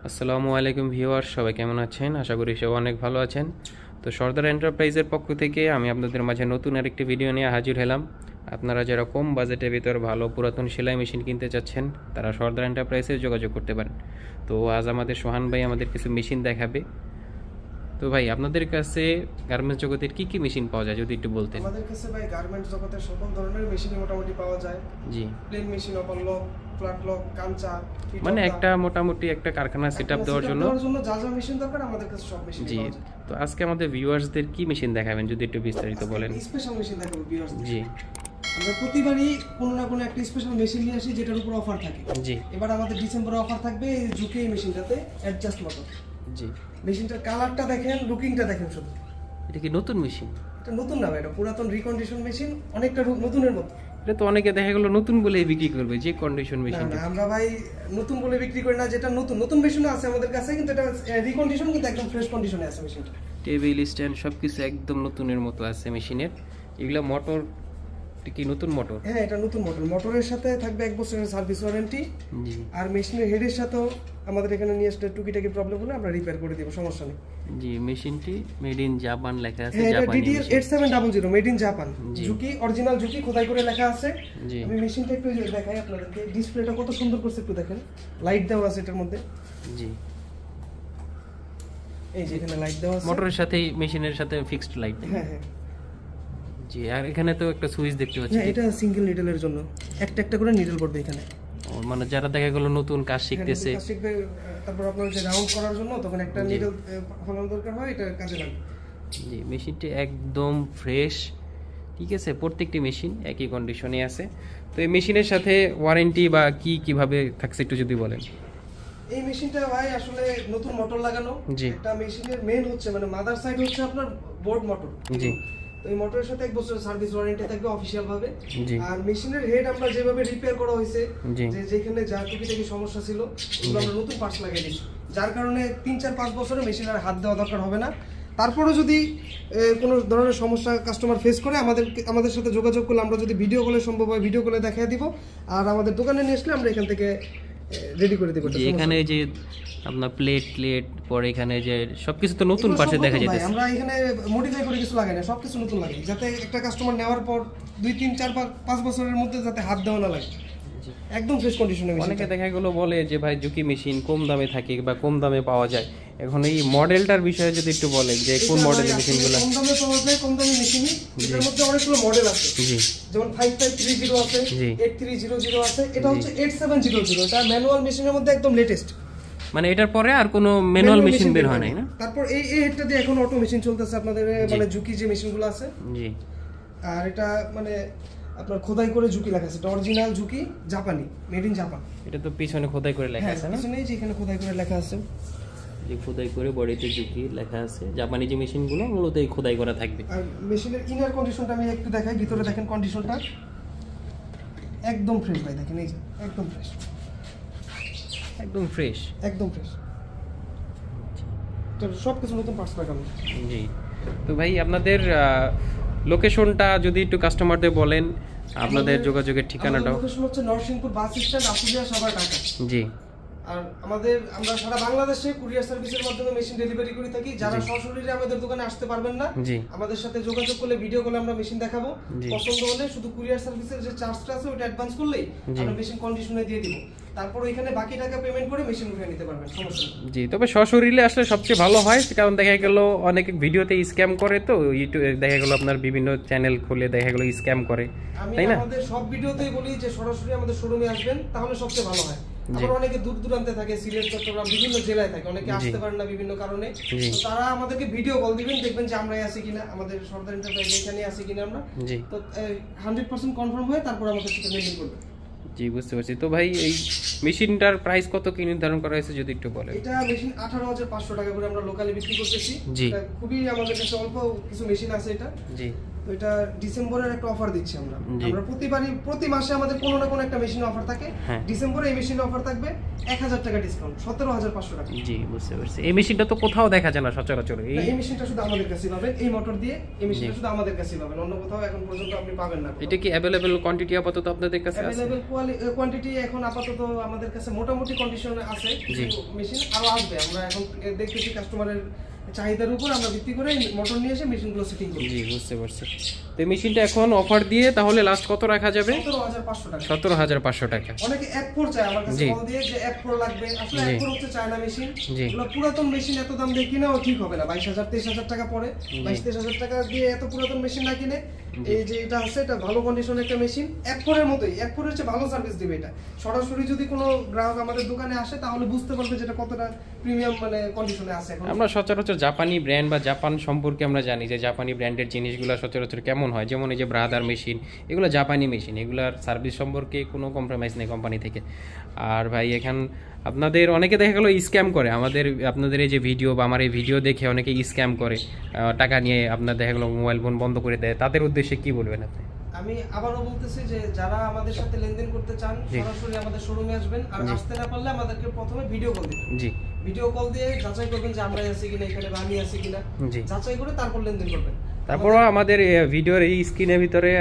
আসসালামু আলাইকুম ভিউয়ার্স, সবাই কেমন আছেন? আশা করি সবাই অনেক ভালো আছেন। তো সর্দার এন্টারপ্রাইজের পক্ষ থেকে আমি আপনাদের মাঝে নতুন আরেকটি ভিডিও নিয়ে হাজির হলাম। আপনারা যারা কম বাজেটের ভিতর ভালো পুরাতন সেলাই মেশিন কিনতে চাচ্ছেন তারা সর্দার এন্টারপ্রাইজে যোগাযোগ করতে পারেন। তো আজ আমাদের সোহান ভাই আমাদের কিছু মেশিন দেখাবে। তো ভাই, আপনাদের কাছে গার্মেন্টস জগতের কি কি মেশিন পাওয়া যায় যদি একটু বলতেন। আমাদের কাছে ভাই গার্মেন্টস জগতের সকল ধরনের মেশিন মোটামুটি পাওয়া যায়। জি, plain machine, open lock, flat lock, কাঞ্চা, মানে একটা মোটামুটি একটা কারখানা সেটআপ দেওয়ার জন্য যা যা মেশিন দরকার আমাদের কাছে সব মেশিন জি। পাওয়া যায়। তো আজকে আমাদের ভিউয়ার্সদের কি মেশিন দেখাবেন যদি একটু বিস্তারিত বলেন। স্পেশাল মেশিন দেখাবো ভিউয়ার্সদের। জি, আমরা প্রতিবারই কোনো না কোনো একটা স্পেশাল মেশিন নিয়ে আসি যেটার উপর অফার থাকে। জি, এবার আমাদের ডিসেম্বরে অফার থাকবে ঝুঁকি এই মেশিনটাতে অ্যাডজাস্ট মোটর। জি। মেশিনটার কালারটা দেখেন, লুকিংটা দেখেন শুধু। এটা কি নতুন মেশিন? এটা নতুন না, এটা পুরাতন রিকন্ডিশন মেশিন, অনেকটা নতুনের মতো। এটা তো অনেকে দেখা গেল নতুন বলেই বিক্রি করবে, যে কন্ডিশন মেশিন। না, আমরা ভাই নতুন বলে বিক্রি করি না। যেটা নতুন নতুন মেশিন আছে আমাদের কাছে, কিন্তু এটা রিকন্ডিশন, কিন্তু একদম ফ্রেশ কন্ডিশনে আছে মেশিনটা। টেবিল স্ট্যান্ড সবকিছু একদম নতুনের মতো আছে মেশিনের। এগুলা মোটর কি নতুন মোটর? হ্যাঁ, এটা নতুন মোটর। মোটরের সাথে থাকবে 1 বছরের সার্ভিস ওয়ারেন্টি। জি। আর মেশিনের হেডের সাথেও আমাদের এখানে নিয়ে আসলে টুকিটাকি প্রবলেম হলে আমরা রিপেয়ার করে দেব, সমস্যা নেই। জি, মেশিনটি মেড ইন জাপান লেখা আছে। হ্যাঁ, এটা জাপানি DTL 8700 মেড ইন জাপান। জি। ঝুঁকি অরিজিনাল ঝুঁকি খোদাই করে লেখা আছে। জি। আমি মেশিনটা একটু দেখাই আপনাদেরকে। ডিসপ্লেটা কত সুন্দর করছে একটু দেখেন। লাইট দেওয়া আছে এটার মধ্যে। জি, এই যে এখানে লাইট দেওয়া আছে। মোটরের সাথেই মেশিনের সাথে ফিক্সড লাইট। হ্যাঁ, হ্যাঁ। জি, আর এখানে তো একটা সুইচ দেখতে পাচ্ছি। হ্যাঁ, এটা সিঙ্গেল নিডলের জন্য একটা একটা করে নিডল পড়বে এখানে। মানে যারা দেখা গেল নতুন কাজ শিখতেছে, তারপর আপনার যে রাউন্ড করার জন্য তখন একটা নিডল ফলানো দরকার হয়, এটা কাজে লাগে। জি, মেশিনটি একদম ফ্রেশ। ঠিক আছে, প্রত্যেকটি মেশিন একই কন্ডিশনে আছে। তো এই মেশিনের সাথে ওয়ারেন্টি বা কিভাবে থাকছে একটু যদি বলেন। এই মেশিনটা ভাই আসলে নতুন মোটর লাগানো। জি। একটা মেশিনের মেইন হচ্ছে মানে মাদার সাইড হচ্ছে আপনার বোর্ড মোটর। জি। তো এই মোটরের সাথে 1 বছরের সার্ভিস ওয়ারেন্টি থাকবে অফিশিয়াল ভাবে। জি। আর মেশিনের হেড আমরা যেভাবে রিপেয়ার করা হয়েছে, জি। যেখানে যা টুকিটাকি সমস্যা ছিল ওগুলো আমরা নতুন পার্টস লাগিয়ে দিয়েছি, যার কারণে 3-4-5 বছরে মেশিনের হাত দেওয়া দরকার হবে না। তারপরে যদি কোনো ধরনের সমস্যা কাস্টমার ফেস করে আমাদের সাথে যোগাযোগ করলে আমরা যদি ভিডিও কলে সম্ভব হয় ভিডিও কলে দেখিয়ে দিব। আর আমাদের দোকানে নিয়ে আসলে আমরা এখান থেকে রেডি করে দেব। এখানে যে আপনার প্লেট পরে এখানে যে সবকিছু তো নতুন পাশে দেখা যাচ্ছে। আমরা এখানে মডিফাই করে কিছু লাগাই না, সবকিছু নতুন লাগাই, যাতে একটা কাস্টমার নেওয়ার পর 2-3-4-5 বছরের মধ্যে যাতে হাত দেওয়া না লাগে, একদম ফ্রেশ কন্ডিশনে। অনেকে দেখা গেল বলে যে ভাই ঝুঁকি মেশিন কম দামে থাকে বা কম দামে পাওয়া যায়। এখন এই মডেলটার বিষয়ে যদি একটু বলেন যে কোন মডেলের মেশিনগুলো কম দামে পাওয়া যায়। কম দামি মেশিনই, এর মধ্যে অনেকগুলো মডেল আছে। জি। যেমন 5530 আছে, জি। 8300 আছে, এটা হচ্ছে 8700। এটা ম্যানুয়াল মেশিনের মধ্যে একদম লেটেস্ট। মানে এটার পরে আর কোনো ম্যানুয়াল মেশিন বের হয় নাই না? তারপর এই হেডটা দিয়ে এখন অটো মেশিন চলতেছে আপনাদের, মানে ঝুঁকি যে মেশিনগুলো আছে। জি। আর এটা মানে আপনার খোদাই করে ঝুঁকি লেখা আছে, এটা অরিজিনাল ঝুঁকি, জাপানি, মেড ইন জাপান। এটা তো পিছনে খোদাই করে লেখা আছে না? পিছনে যে এখানে খোদাই করে লেখা আছে, যে খোদাই করে বডিতে ঝুঁকি লেখা আছে। জাপানি যে মেশিনগুলো মূলত এই খোদাই করা থাকবে। আর মেশিনের ইনার কন্ডিশনটা আমি একটু দেখাই। ভিতরে দেখেন কন্ডিশনটা একদম ফ্রেশ ভাই, দেখেন এই যে একদম ফ্রেশ, একদম ফ্রেশ, একদম ফ্রেশ। তো সবকিছু নতুন পার্টস লাগানো। জি। তো ভাই, আপনাদের লোকেশনটা যদি একটু কাস্টমারদের বলেন, আপনাদের যোগাযোগের ঠিকানাটাও। লোকেশন হচ্ছে নরসিংপুর বাস স্ট্যান্ড, আশুলিয়া, সাভার, ঢাকা। জি। আর আমরা সারা বাংলাদেশে কুরিয়ার সার্ভিসের মাধ্যমে মেশিন ডেলিভারি করে থাকি। যারা সরাসরি আমাদের দোকানে আসতে পারবেন না, আমাদের সাথে যোগাযোগ করলে ভিডিও কলে আমরা মেশিন দেখাবো। পছন্দ হলে শুধু কুরিয়ার সার্ভিসের যে চার্জটা আছে ওটা অ্যাডভান্স করলেই আমরা মেশিন কন্ডিশনে দিয়ে দিব। তারপর ওইখানে বাকি টাকা পেমেন্ট করে মেশিন উঠিয়ে নিতে পারবেন, সমস্যা নেই। জি, তবে সশরীরে আসলে সবচেয়ে ভালো হয়, কারণ দেখা গেল অনেক ভিডিওতে স্ক্যাম করে। তো ইউটিউবে দেখা গেল আপনার বিভিন্ন চ্যানেল খুলে দেখা গেল স্ক্যাম করে, তাই না? আমাদের সব ভিডিওতেই বলি যে সরাসরি আমাদের শোরুমে আসবেন, তাহলে সবচেয়ে ভালো হয়। আবার অনেকে দূর দূরান্তে থাকে, সিলেট, চট্টগ্রাম, বিভিন্ন জেলায় থাকে, অনেকে আসতে পারেন না বিভিন্ন কারণে। তো তারা আমাদেরকে ভিডিও কল দিবেন, দেখবেন যে আমরাই আছি কিনা, আমাদের সর্দার এন্টারপ্রাইজ এখানে আছি কিনা আমরা। তো 100% কনফার্ম হয়ে তারপর আমাদের সাথে মেইল করবেন। জি, বুঝতে পারছি। তো ভাই, এই মেশিনটার প্রাইস কত কি নির্ধারণ করা হয়েছে যদি একটু বলেন। এটা মেশিন 18,500 টাকা করে আমরা লোকালি বিক্রি করতেছি। জি। খুবই আমাদের কাছে অল্প কিছু মেশিন আছে এটা। জি। তো এটা ডিসেম্বরের একটা অফার দিচ্ছি আমরা প্রতি মাসে আমাদের কোনো না কোনো একটা মেশিন অফার থাকে। ডিসেম্বরে এই মেশিনের অফার থাকবে 1000 টাকা ডিসকাউন্ট, 17500 টাকা। জি, বুঝতে পারছি। এই মেশিনটা তো কোথাও দেখা যায় না সচরাচর। এই মেশিনটা শুধু আমাদের কাছেই পাবেন, এই মোটর দিয়ে এই মেশিনটা শুধু আমাদের কাছেই পাবেন, অন্য কোথাও এখন পর্যন্ত আপনি পাবেন না। এটা কি अवेलेबल কোয়ান্টিটি আপাতত আপনাদের কাছে আছে? अवेलेबल কোয়ান্টিটি এখন আপাতত আমাদের কাছে মোটামুটি কন্ডিশনে আছে। মেশিন আরো আসবে, আমরা এখন দেখতেছি কাস্টমারের চাহিদার উপর আমরা ভিত্তি করে মোটর নিয়ে এসে মেশিনগুলো সেটিং করি। জি, বুঝতে পারছি। তো এই মেশিনটা এখন অফার দিয়ে তাহলে লাস্ট কত রাখা যাবে? 17500 টাকা। 17500 টাকা। অনেকে F4 চায় আমার কাছে কল দিয়ে, যে F4 লাগবে। আসলে F4 হচ্ছে চায়না মেশিন, এগুলো পুরাতন মেশিন, এত দাম দিয়ে কিনাও ঠিক হবে না। 22000 23000 টাকা পড়ে। 22-23000 টাকা দিয়ে এত পুরাতন মেশিন না কিনে এই যে এটা আছে, এটা ভালো কন্ডিশনের একটা মেশিন, F4 এর মতোই। F4 এর চেয়ে ভালো সার্ভিস দিবে এটা। সরাসরি যদি কোনো গ্রাহক আমাদের দোকানে আসে তাহলে বুঝতে পারবে যেটা কতটা প্রিমিয়াম মানে কন্ডিশনে আছে। এখন আমরা সচরাচর জাপানি ব্র্যান্ড বা জাপান সম্পর্কে আমরা জানি যে জাপানি ব্র্যান্ডের জিনিসগুলো সচরাচর কেমন হয়। যেমন এই যে ব্রাদার মেশিন, এগুলো জাপানি মেশিন, এগুলার সার্ভিস সম্পর্কে কোনো কম্প্রোমাইজ নেই কোম্পানি থেকে। আর ভাই এখন আপনাদের অনেকে দেখা গেলো স্ক্যাম করে, আপনাদের এই যে ভিডিও বা আমার এই ভিডিও দেখে অনেকে স্ক্যাম করে, টাকা নিয়ে আপনার দেখা গেলো মোবাইল ফোন বন্ধ করে দেয়। তাদের উদ্দেশ্যে কি বলবেন আপনি? আমি আবারও বলতেছি যে যারা আমাদের সাথে লেনদেন করতে চান সরাসরি আমাদের শোরুমে আসবেন, আর আসতে না পারলে আমাদেরকে প্রথমে ভিডিও কল দিবেন। জি, ভিডিও কল দিয়ে যাচাই করবেন যে আমরা আছি কিনা এখানে বা আমি আছি কিনা, যাচাই করে তারপর লেনদেন করবেন। তারপরও আমাদের ভিডিওর এই স্ক্রিনের ভিতরে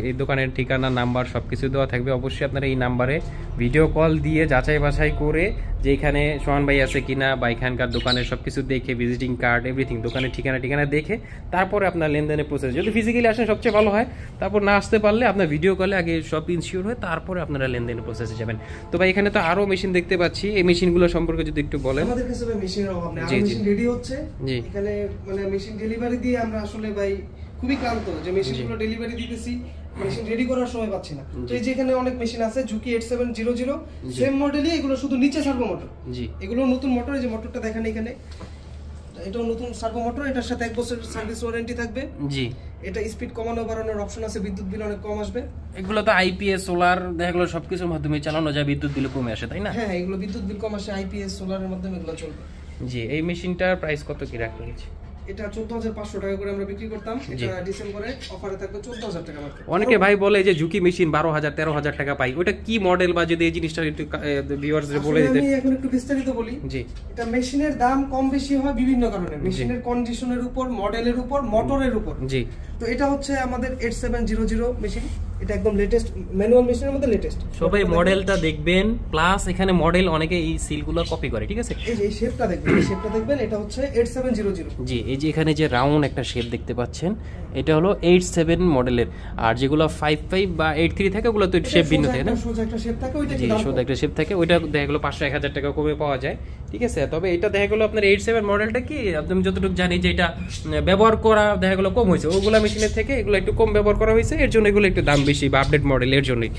এই দোকানের ঠিকানা, নাম্বার সবকিছু দেওয়া থাকবে। অবশ্যই আপনারা এই নাম্বারে ভিডিও কল দিয়ে যাচাই বাছাই করে যে এখানে সোহান ভাই আছে কিনা বা এখানকার দোকানের সবকিছু দেখে, ভিজিটিং কার্ড এভরিথিং, দোকানের ঠিকানা দেখে তারপরে আপনার লেনদেনের প্রসেস, যদি ফিজিক্যালি আসেন সবচেয়ে ভালো হয়। তারপর না আসতে পারলে আপনার ভিডিও কলে আগে সব ইনশিওর হয়ে তারপরে আপনারা লেনদেনের প্রসেসে যাবেন। তো ভাই এখানে তো আরো মেশিন দেখতে পাচ্ছি, এই মেশিনগুলো সম্পর্কে যদি একটু বলেন। আমাদের কাছে ভাই মেশিনের অভাব নেই, মেশিন রেডি হচ্ছে এখানে, মানে মেশিন ডেলিভারি দিয়ে আমরা আসলে ভাই খুবই ক্লান্ত যে মেশিনগুলো ডেলিভারি দিতেছি, মেশিন রেডি করার সময় পাচ্ছি না। তো এই যে এখানে অনেক মেশিন আছে, ঝুঁকি 8700 সেম মডেলই, এগুলো শুধু নিচে সার্ভো মোটর। জি, এগুলো নতুন মোটর, এই যে মোটরটা দেখেন এখানে, এটাও নতুন সার্ভো মোটর, এটার সাথে 1 বছরের সার্ভিস ওয়ারেন্টি থাকবে। জি, এটা স্পিড কমানো বাড়ানোর অপশন আছে, বিদ্যুৎ বিল অনেক কম আসবে। এগুলো তো আইপিএস সোলার দেখা গেলো সবকিছুর মাধ্যমে চালানো যায়, বিদ্যুৎ বিল কমে আসে, তাই না? হ্যাঁ, এগুলো বিদ্যুৎ বিল কম আসে, আইপিএস সোলারের মাধ্যমে এগুলো চলবে। জি, এই মেশিনটার প্রাইস কত কি রাখা হয়েছে? এটা 14500 টাকা করে আমরা বিক্রি করতাম, এটা ডিসেম্বরে অফারে থাকবে 14000 টাকা মাত্র। অনেকে ভাই বলে যে ঝুঁকি মেশিন 12000 13000 টাকা পাই, ওটা কি মডেল বা যদি এই জিনিসটা একটু ভিউয়ারদের বলে দিতে। আমি এখন একটু বিস্তারিত বলি। জি, এটা মেশিনের দাম কম বেশি হয় বিভিন্ন কারণে, মেশিনের কন্ডিশনের উপর, মডেলের উপর, মোটরের উপর। জি, তো এটা হচ্ছে আমাদের 8700 মেশিন, এটা একদম লেটেস্ট ম্যানুয়াল মেশিনের মধ্যে লেটেস্ট। সবাই মডেলটা দেখবেন, প্লাস এখানে মডেল অনেকে এই সিলগুলো কপি করে, ঠিক আছে? এই যে এই শেপটা দেখবেন, এই শেপটা দেখবেন, এটা হচ্ছে 8700। জি, এই যে এখানে যে রাউন্ড একটা শেপ দেখতে পাচ্ছেন, এটা হলো 87 মডেলের। আর যেগুলো 55 বা 83 থাকে ওগুলো তো শেপ ভিন্ন থাকে না, সোজা একটা শেপ থাকে, ওইটা কি দাম? সোজা একটা শেপ থাকে, ওইটা দেখা গেলো 500-1000 টাকা কমে পাওয়া যায়, ঠিক আছে? তবে এটা দেখা গেলো আপনার 87 মডেলটা কি, আমি যতটুকু জানি যে এটা ব্যবহার করা দেখা গেলো কম হয়েছে ওগুলা মেশিনের থেকে, এগুলো একটু কম ব্যবহার করা হয়েছে, এর জন্য এগুলো একটু দাম বেশি বা আপডেট মডেল, এর জন্যই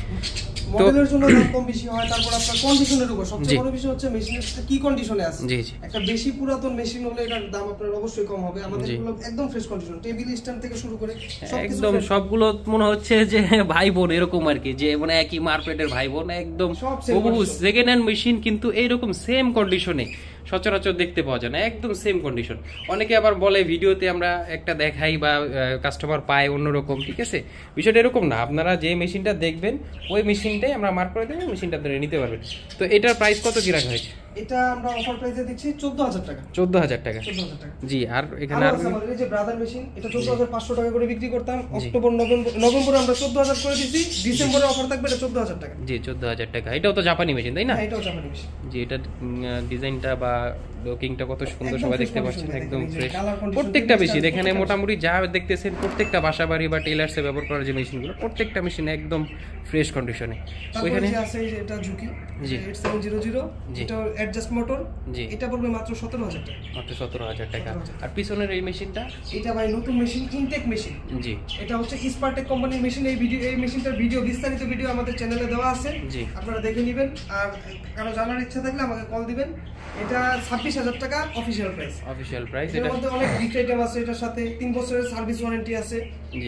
মডেলের জন্য দাম কম বেশি হয়। তারপর আপনার কন্ডিশনের উপর সবচেয়ে বড় বিষয় হচ্ছে মেশিনের কি কন্ডিশনে আছে। একটা বেশি পুরাতন মেশিন হলে এটার দাম আপনার অবশ্যই কম হবে। আমাদের গুলো একদম ফ্রেশ কন্ডিশন, টেবিল স্ট্যান্ড থেকে শুরু করে একদম সবগুলো মনে হচ্ছে যে ভাই বোন এরকম আর কি, যে মানে একই মার্কেটের ভাই বোন, একদম সেকেন্ড হ্যান্ড মেশিন কিন্তু এইরকম সেম কন্ডিশনে সচরাচর দেখতে পাওয়া যায় না, একদম সেম কন্ডিশন। অনেকে আবার বলে ভিডিওতে আমরা একটা দেখাই বা কাস্টমার পায় অন্যরকম, ঠিক আছে? বিষয়টা এরকম না, আপনারা যে মেশিনটা দেখবেন ওই মেশিনটাই আমরা মার্ক করে দেবেন, মেশিনটা আপনারা নিতে পারবেন। তো এটার প্রাইস কত কি রাখা হয়েছে? এটা আমরা অফার প্রাইসে দিচ্ছি 14000 টাকা। 14000 টাকা। জি, আর এখানে আর এই যে ব্রাদার মেশিন, এটা 14500 টাকা করে বিক্রি করতাম, অক্টোবর নভেম্বরে আমরা 14000 করে দিছি, ডিসেম্বরে অফার থাকবে এটা 14000 টাকা। জি, 14000 টাকা। এটাও তো জাপানি মেশিন, তাই না? হ্যাঁ, এটাও জাপানি মেশিন। জি, এটা ডিজাইনটা বা লুকিংটা কত সুন্দর, সবাই দেখতে পাচ্ছেন, একদম ফ্রেশ। প্রত্যেকটা মেশিন এখানে মোটামুটি যা দেখতেছেন, প্রত্যেকটা বাসাবাড়ি বা টেলার্সে ব্যবহার করা যে মেশিনগুলো, প্রত্যেকটা মেশিন একদম ফ্রেশ কন্ডিশনে। ওইখানে আছে এটা ঝুঁকি 8700, এটা অ্যাডজাস্ট মোটর, এটা পড়বে মাত্র 17000 টাকা। মাত্র 17000 টাকা। আর পিছনের এই মেশিনটা, এটা ভাই নতুন মেশিন, ইনটেক মেশিন। জি, এটা হচ্ছে স্পারটেক কোম্পানির মেশিন। এই মেশিনটার ভিডিও, বিস্তারিত ভিডিও আমাদের চ্যানেলে দেওয়া আছে, আপনারা দেখে নেবেন। আর কারো জানার ইচ্ছা থাকলে আমাকে কল দিবেন। এটা 26000 টাকা অফিশিয়াল প্রাইস। Official price. এর মধ্যে অনেক গিফট আইটেম আছে, এটার সাথে 3 বছরের সার্ভিস ওয়ারেন্টি আছে।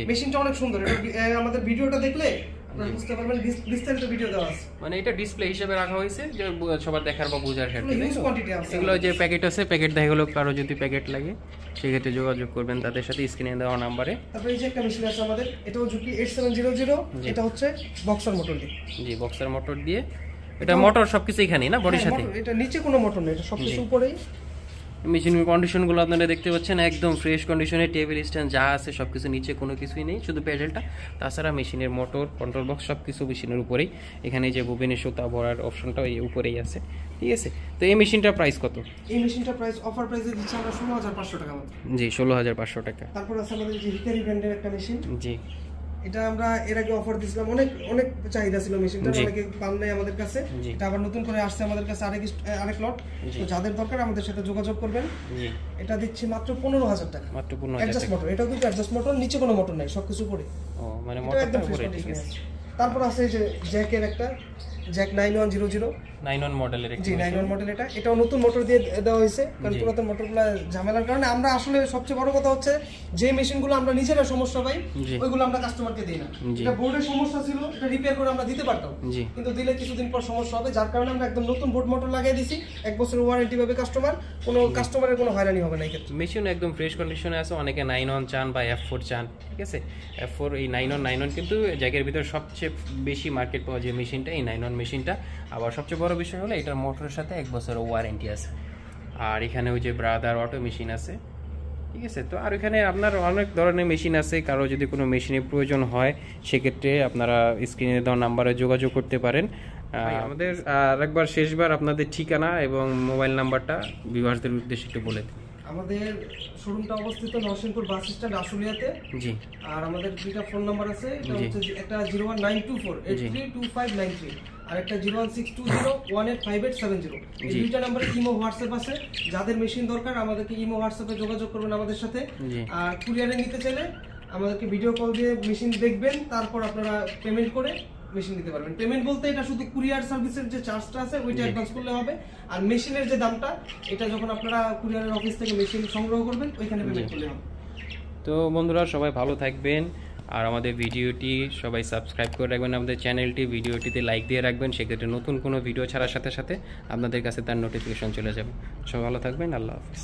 মেশিনটা অনেক সুন্দর, এটা আমাদের ভিডিওটা দেখলে আপনারা বুঝতে পারবেন, বিস্তারিত ভিডিও দেওয়া আছে। মানে এটা ডিসপ্লে হিসেবে রাখা হয়েছে যে সবার দেখার বা বোঝার ক্ষেত্রে। হিউজ কোয়ান্টিটি আছে। এগুলো যে প্যাকেট আছে, প্যাকেট দেখা গেলো কারো যদি প্যাকেট লাগে সেক্ষেত্রে যোগাযোগ করবেন তাদের সাথে স্ক্রিনে দেওয়া নাম্বারে। তারপরে এই যে একটা মেশিন আছে আমাদের, এটাও জুকি 8700, এটা হচ্ছে বক্সার মোটর দিয়ে। জি, বক্সার মোটর দিয়ে। এটা মোটর সবকিছু এখানেই না, বডির সাথে? এটা নিচে কোনো মোটর নেই, এটা সবকিছু উপরেই। মেশিনের কন্ডিশনগুলো আপনারা দেখতে পাচ্ছেন, একদম ফ্রেশ কন্ডিশনে, টেবিল স্ট্যান্ড যা আছে সব কিছু, নিচে কোনো কিছুই নেই, শুধু প্যাডেলটা। তাছাড়া মেশিনের মোটর, কন্ট্রোল বক্স সব কিছু মেশিনের উপরেই। এখানে যে ববিনের সুতা ভরার অপশনটা এই উপরেই আছে, ঠিক আছে? তো এই মেশিনটার প্রাইস কত? এই মেশিনটার প্রাইস অফার প্রাইসে দিচ্ছি আমরা 16500 টাকা মাত্র। জি, 16500 টাকা। তারপর আছে আমাদের যে হিকারি ব্র্যান্ডের একটা মেশিন। জি, এটা আমরা এর আগে অফার দিয়েছিলাম, অনেক চাহিদা ছিল মেশিনটা, অনেকে পান নাই আমাদের কাছে। এটা আবার নতুন করে আসছে আমাদের কাছে আরেক লট। তো যাদের দরকার আমাদের সাথে যোগাযোগ করবেন। এটা দিচ্ছি মাত্র 15000 টাকা। মাত্র 15000 অ্যাডজাস্ট মোটর, এটাও কিন্তু অ্যাডজাস্ট মোটর, নিচে কোনো মোটর নাই, সবকিছু পড়ে। ও মানে মোটরটা পড়ে, ঠিক আছে। তারপর আছে এই যে জ্যাকের একটা, জ্যাক 9100, 91 মডেলের একটা। জি, 91 মডেল। এটাও নতুন মোটর দিয়ে দেওয়া হয়েছে, কারণ পুরাতন মোটরগুলো ঝামেলার কারণে আমরা আসলে সবচেয়ে বড় কথা হচ্ছে যে মেশিনগুলো আমরা নিজেরা সমস্যা পাই ওইগুলো আমরা কাস্টমারকে দিই না। এটা বোর্ডের সমস্যা ছিল, এটা রিপেয়ার করে আমরা দিতে পারতাম, কিন্তু দিলে কিছুদিন পর সমস্যা হবে, যার কারণে আমরা একদম নতুন বোর্ড মোটর লাগিয়ে দিছি। 1 বছরের ওয়ারেন্টি পাবে কাস্টমার, কোনো কাস্টমারের কোনো হয়রানি হবে না। এই ক্ষেত্রে মেশিন একদম ফ্রেশ কন্ডিশনে আছে। অনেকে 91 চান বা F4 চান, ঠিক আছে? F4 এই 91 কিন্তু জ্যাকের ভিতর সবচেয়ে বেশি মার্কেট পাওয়া যে মেশিনটা এই 91 মেশিনটা। আবার সবচেয়ে বড় বিষয় হলো এটার মোটরের সাথে 1 বছরের ওয়ারেন্টি আছে। আর এখানে ওই যে ব্রাদার অটো মেশিন আছে, ঠিক আছে? তো আর এখানে আপনার অনেক ধরনের মেশিন আছে, কারো যদি কোনো মেশিনের প্রয়োজন হয় সেক্ষেত্রে আপনারা স্ক্রিনে দেওয়া নাম্বারে যোগাযোগ করতে পারেন। আমাদের আরেকবার শেষবার আপনাদের ঠিকানা এবং মোবাইল নাম্বারটা ভিউয়ারদের উদ্দেশ্যে একটু বলে দিন। আমাদের শোরুমটা অবস্থিত নরসিংপুর বাস স্ট্যান্ড আশুলিয়াতে। জি। আর আমাদের দুইটা ফোন নাম্বার আছে, এটা হচ্ছে একটা 01924832593 আর একটা 01620185870। এই দুইটা নাম্বারে ইমো হোয়াটসঅ্যাপ আছে। যাদের মেশিন দরকার আমাদেরকে ইমো হোয়াটসঅ্যাপে যোগাযোগ করবেন আমাদের সাথে। আর কুরিয়ারে নিতে চাইলে আমাদেরকে ভিডিও কল দিয়ে মেশিন দেখবেন, তারপর আপনারা পেমেন্ট করে মেশিন নিতে পারবেন। পেমেন্ট বলতে এটা শুধু কুরিয়ার সার্ভিসের যে চার্জটা আছে ওইটা অ্যাডভান্স করলে হবে, আর মেশিনের যে দামটা এটা যখন আপনারা কুরিয়ারের অফিস থেকে মেশিন সংগ্রহ করবেন ওইখানে পেমেন্ট করলে হবে। তো বন্ধুরা সবাই ভালো থাকবেন, আর আমাদের ভিডিওটি সবাই সাবস্ক্রাইব করে রাখবেন, আমাদের চ্যানেলটি, ভিডিওটিতে লাইক দিয়ে রাখবেন, সেক্ষেত্রে নতুন কোনো ভিডিও ছাড়ার সাথে সাথে আপনাদের কাছে তার নোটিফিকেশন চলে যাবে। সবাই ভালো থাকবেন, আল্লাহ হাফিজ।